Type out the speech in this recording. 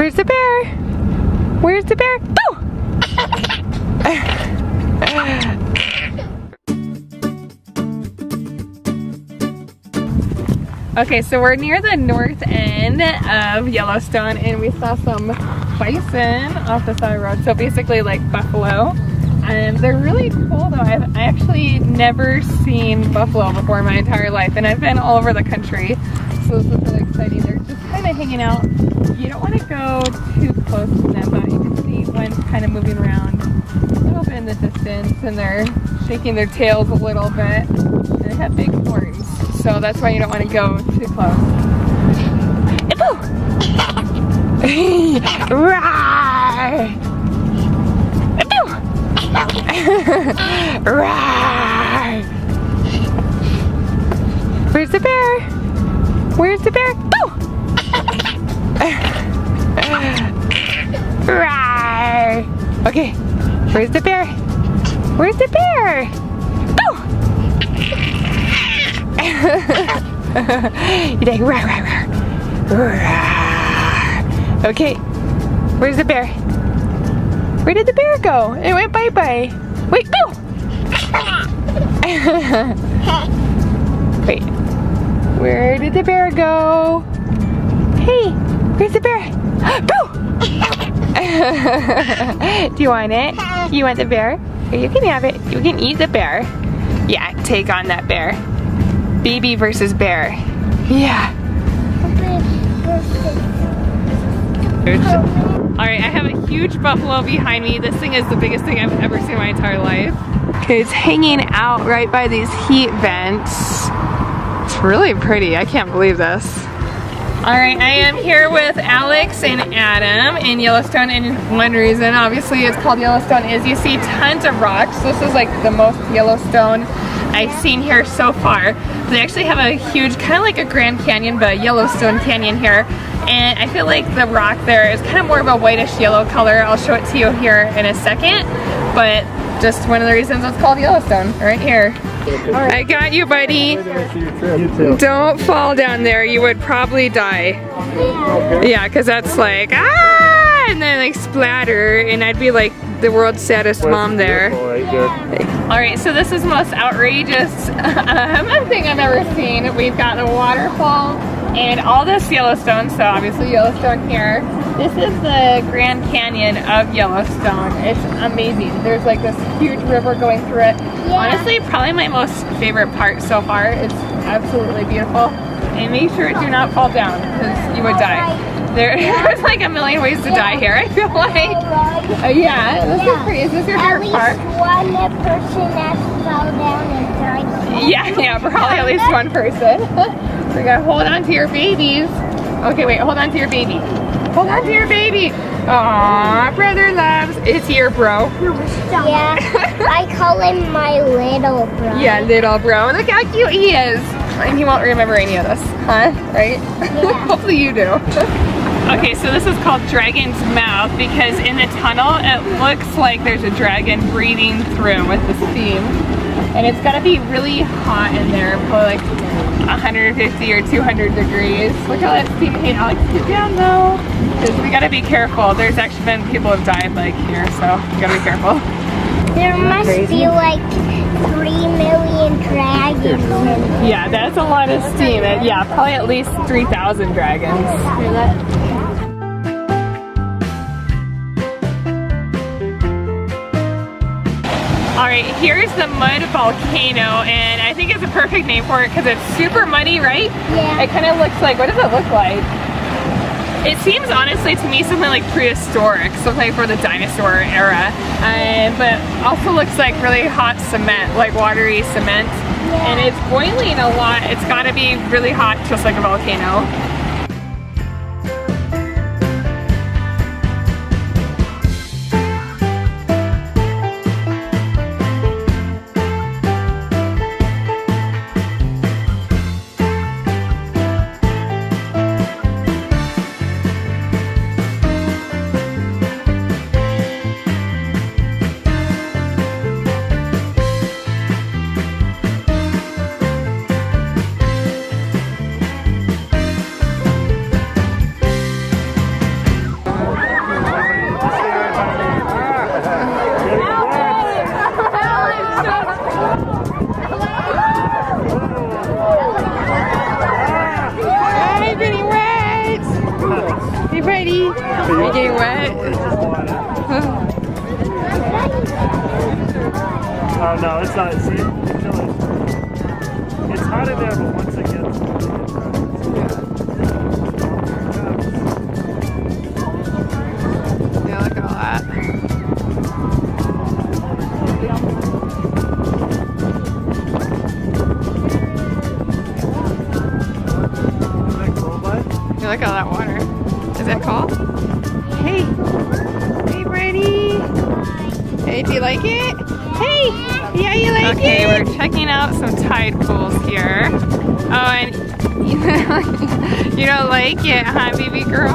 Where's the bear? Where's the bear? Go! Okay, so we're near the north end of Yellowstone and we saw some bison off the side of the road. So basically like buffalo. They're really cool though. I've actually never seen buffalo before in my entire life and I've been all over the country. So this is really exciting. They're just kind of hanging out. You don't want to go too close to them, but you can see one kind of moving around a little bit in the distance and they're shaking their tails a little bit. They have big horns, so that's why you don't want to go too close. Where's the bear? Where's the bear? Go! Okay, where's the bear? Where's the bear? Go! You're like, rah, rah, rah. Rah. Okay, where's the bear? Where did the bear go? It went bye-bye. Wait, go! Wait, where did the bear go? Hey, where's the bear? Go! Do you want it? You want the bear? You can have it. You can eat the bear. Yeah, take on that bear. Baby versus bear. Yeah. Alright, I have a huge buffalo behind me. This thing is the biggest thing I've ever seen in my entire life. Okay, it's hanging out right by these heat vents. It's really pretty. I can't believe this. Alright, I am here with Alex and Adam in Yellowstone, and one reason, obviously, it's called Yellowstone is you see tons of rocks. This is like the most Yellowstone I've seen here so far. They actually have a huge, kind of like a Grand Canyon, but Yellowstone Canyon here. And I feel like the rock there is kind of more of a whitish yellow color. I'll show it to you here in a second. But just one of the reasons it's called Yellowstone, right here. Right. I got you, buddy. Don't fall down there. You would probably die. Yeah, because that's like, ah, and then like splatter, and I'd be like the world's saddest mom there. Alright, so this is the most outrageous thing I've ever seen. We've got a waterfall and all this Yellowstone, so obviously Yellowstone here. This is the Grand Canyon of Yellowstone. It's amazing. There's like this huge river going through it. Yeah. Honestly, probably my most favorite part so far. It's absolutely beautiful. And make sure do not fall down because you would die. There's like a million ways to die here, I feel like. Yeah, this is pretty. Is this your favorite part? At least one person has fell down and died. Yeah, probably at least one person. So you gotta hold on to your babies. Okay, wait, hold on to your baby. Hold on to your baby. Aww, brother loves. Is he your bro? Yeah, I call him my little bro. Yeah, little bro. Look how cute he is. And he won't remember any of this, huh? Right? Yeah. Hopefully you do. Okay, so this is called Dragon's Mouth because in the tunnel it looks like there's a dragon breathing through with the steam. And it's gotta be really hot in there, probably like 150 or 200 degrees. Look how that steam came. Alex, get down though. Because we gotta be careful. There's actually been people who have died like here, so you gotta be careful. There must be like 3 million dragons. Yeah, that's a lot of steam. Yeah, probably at least 3,000 dragons. Alright, here's the mud volcano, and I think it's a perfect name for it because it's super muddy, right? Yeah. It kind of looks like, what does it look like? It seems honestly to me something like prehistoric, something for the dinosaur era, but also looks like really hot cement, like watery cement. Yeah. And it's boiling a lot. It's got to be really hot, just like a volcano. Hey, Brady. Are you getting wet? Oh no, it's not. See, it's hot in there, but once it gets. Yeah, look at all that. Yeah, look at all that water. Is that cool? Hey. Hey, Brady. Hey, do you like it? Hey. Yeah, you like it? Okay, we're checking out some tide pools here. Oh, and you don't like it, huh, baby girl?